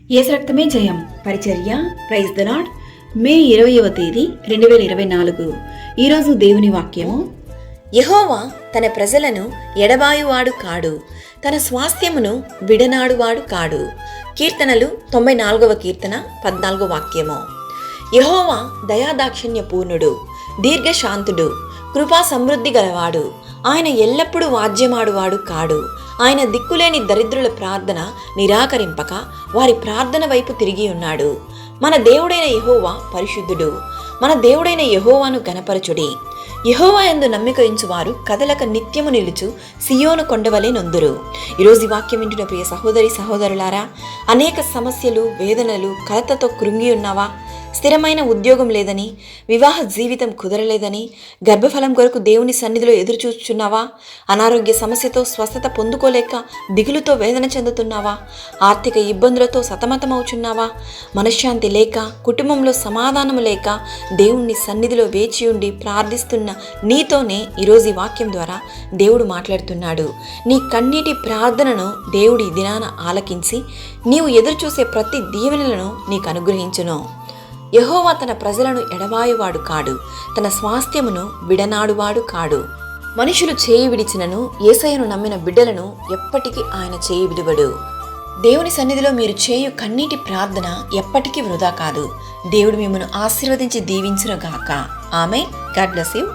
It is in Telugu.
యేసు రక్తమే జయం పరిచర్య ప్రైజ్ ద లార్డ్. మే 20వ తేదీ 2024. ఈరోజు దేవుని వాక్యము. యెహోవా తన ప్రజలను ఎడబాయువాడు కాడు, తన స్వాస్థ్యమును విడనాడువాడు కాడు. కీర్తనలు 94వ కీర్తన 14వ వాక్యము. యెహోవా దయాదాక్షిణ్య పూర్ణుడు, దీర్ఘశాంతుడు, కృపా సమృద్ధి గలవాడు. ఆయన ఎల్లప్పుడూ వాద్యమాడువాడు కాడు. ఆయన దిక్కులేని దరిద్రుల ప్రార్థన నిరాకరింపక వారి ప్రార్థన వైపు తిరిగి ఉన్నాడు. మన దేవుడైన యెహోవా పరిశుద్ధుడు. మన దేవుడైన యెహోవాను గణపరచుడి. యెహోవా యందు నమ్మిక ఉంచువారు కదలక నిత్యము నిలుచు సియోను కొండవలే నొందురు. ఈరోజు ఈ వాక్యం వింటున్న ప్రియ సహోదరి సహోదరులారా, అనేక సమస్యలు, వేదనలు, కలతతో కృంగి ఉన్నావా? స్థిరమైన ఉద్యోగం లేదని, వివాహ జీవితం కుదరలేదని, గర్భఫలం కొరకు దేవుని సన్నిధిలో ఎదురు చూస్తున్నావా? అనారోగ్య సమస్యతో స్వస్థత పొందుకోలేక దిగులుతో వేదన చెందుతున్నావా? ఆర్థిక ఇబ్బందులతో సతమతమవుచున్నావా? మనశ్శాంతి లేక, కుటుంబంలో సమాధానము లేక దేవుని సన్నిధిలో వేచి ఉండి ప్రార్థిస్తున్న నీతోనే ఈరోజు ఈ వాక్యం ద్వారా దేవుడు మాట్లాడుతున్నాడు. నీ కన్నీటి ప్రార్థనను దేవుడి దినాన ఆలకించి నీవు ఎదురు చూసే ప్రతి దీవెనలను నీకు అనుగ్రహించును. యెహోవా తన ప్రజలను ఎడబాయువాడు కాడు, తన స్వాస్థ్యమును విడనాడువాడు కాడు. మనుషులు చేయి విడిచినను యేసయ్యను నమ్మిన బిడ్డలను ఎప్పటికీ ఆయన చేయి విడువడు. దేవుని సన్నిధిలో మీరు చేయు కన్నీటి ప్రార్థన ఎప్పటికీ వృధా కాదు. దేవుడు మిమ్మల్ని ఆశీర్వదించి దీవించును గాక. ఆమేన్. God bless you.